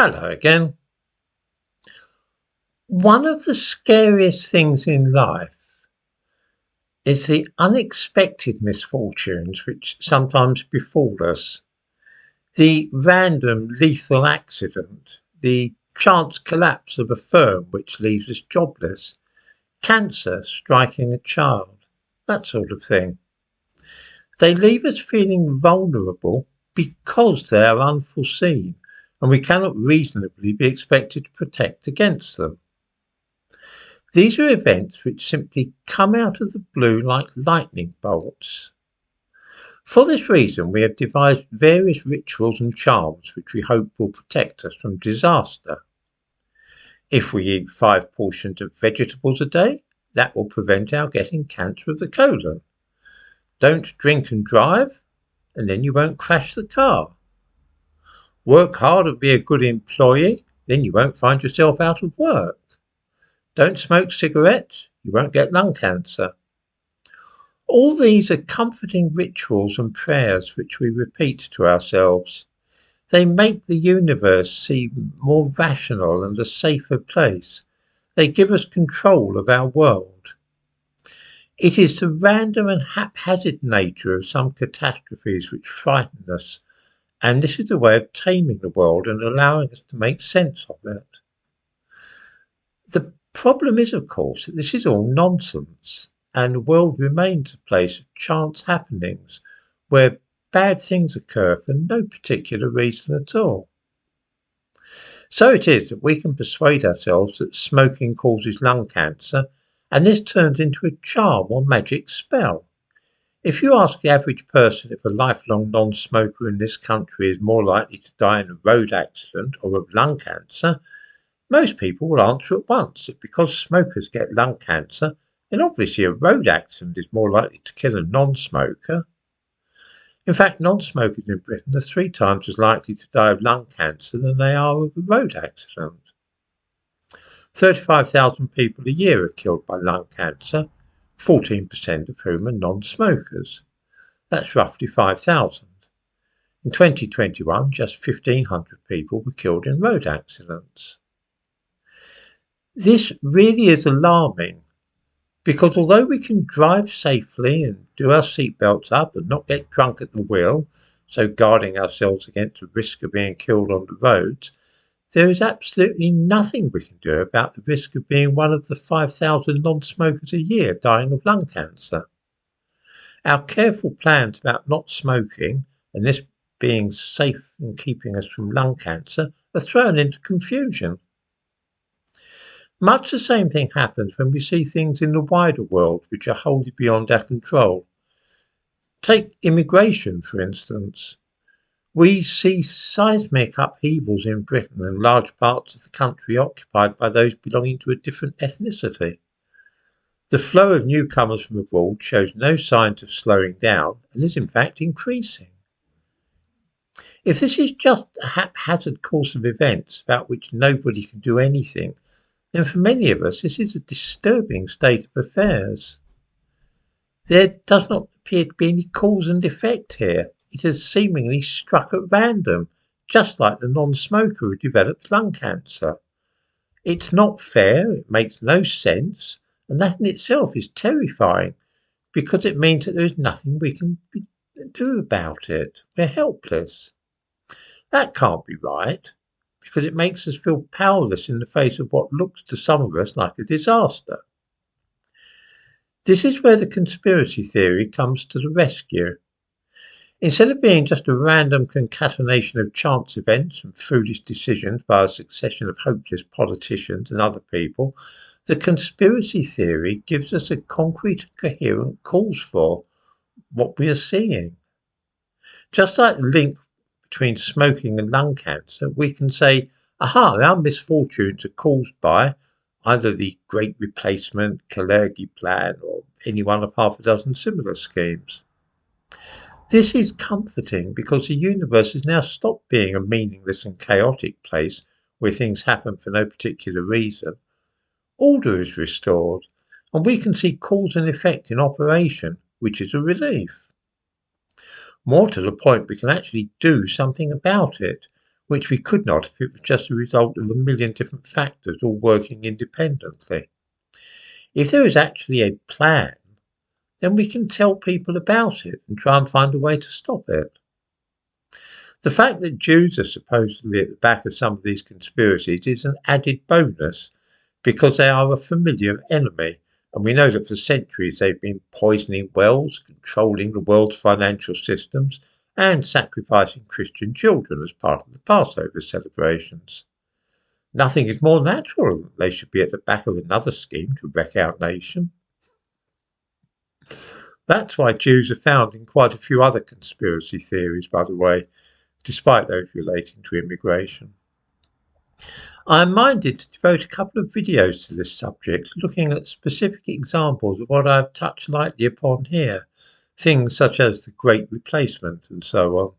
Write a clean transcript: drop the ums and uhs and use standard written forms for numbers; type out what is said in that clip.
Hello again. One of the scariest things in life is the unexpected misfortunes which sometimes befall us. The random lethal accident, the chance collapse of a firm which leaves us jobless, cancer striking a child, that sort of thing. They leave us feeling vulnerable because they are unforeseen and we cannot reasonably be expected to protect against them. These are events which simply come out of the blue like lightning bolts. For this reason, we have devised various rituals and charms which we hope will protect us from disaster. If we eat 5 portions of vegetables a day, that will prevent our getting cancer of the colon. Don't drink and drive, and then you won't crash the car. Work hard and be a good employee, then you won't find yourself out of work. Don't smoke cigarettes, you won't get lung cancer. All these are comforting rituals and prayers which we repeat to ourselves. They make the universe seem more rational and a safer place. They give us control of our world. It is the random and haphazard nature of some catastrophes which frighten us, and this is a way of taming the world and allowing us to make sense of it. The problem is, of course, that this is all nonsense, and the world remains a place of chance happenings where bad things occur for no particular reason at all. So it is that we can persuade ourselves that smoking causes lung cancer, and this turns into a charm or magic spell. If you ask the average person if a lifelong non-smoker in this country is more likely to die in a road accident or of lung cancer, most people will answer at once that because smokers get lung cancer, then obviously a road accident is more likely to kill a non-smoker. In fact, non-smokers in Britain are 3 times as likely to die of lung cancer than they are of a road accident. 35,000 people a year are killed by lung cancer, 14% of whom are non-smokers. That's roughly 5,000. In 2021, just 1,500 people were killed in road accidents. This really is alarming because although we can drive safely and do our seatbelts up and not get drunk at the wheel, so guarding ourselves against the risk of being killed on the roads, there is absolutely nothing we can do about the risk of being one of the 5,000 non-smokers a year dying of lung cancer. Our careful plans about not smoking and this being safe and keeping us from lung cancer are thrown into confusion. Much the same thing happens when we see things in the wider world which are wholly beyond our control. Take immigration, for instance. We see seismic upheavals in Britain and large parts of the country occupied by those belonging to a different ethnicity. The flow of newcomers from abroad shows no signs of slowing down and is in fact increasing. If this is just a haphazard course of events about which nobody can do anything, then for many of us this is a disturbing state of affairs. There does not appear to be any cause and effect here. It has seemingly struck at random, just like the non-smoker who develops lung cancer. It's not fair, it makes no sense, and that in itself is terrifying because it means that there is nothing we can do about it. We're helpless. That can't be right because it makes us feel powerless in the face of what looks to some of us like a disaster. This is where the conspiracy theory comes to the rescue. Instead of being just a random concatenation of chance events and foolish decisions by a succession of hopeless politicians and other people, the conspiracy theory gives us a concrete and coherent cause for what we are seeing. Just like the link between smoking and lung cancer, we can say, aha, our misfortunes are caused by either the Great Replacement, Kalergi Plan, or any one of half a dozen similar schemes. This is comforting because the universe has now stopped being a meaningless and chaotic place where things happen for no particular reason. Order is restored, and we can see cause and effect in operation, which is a relief. More to the point, we can actually do something about it. which we could not if it was just a result of a million different factors all working independently. If there is actually a plan, then we can tell people about it and try and find a way to stop it. The fact that Jews are supposedly at the back of some of these conspiracies is an added bonus because they are a familiar enemy, and we know that for centuries they've been poisoning wells, controlling the world's financial systems, and sacrificing Christian children as part of the Passover celebrations. Nothing is more natural than they should be at the back of another scheme to wreck our nation. That's why Jews are found in quite a few other conspiracy theories, by the way, despite those relating to immigration. I am minded to devote a couple of videos to this subject, looking at specific examples of what I have touched lightly upon here, things such as the Great Replacement and so on.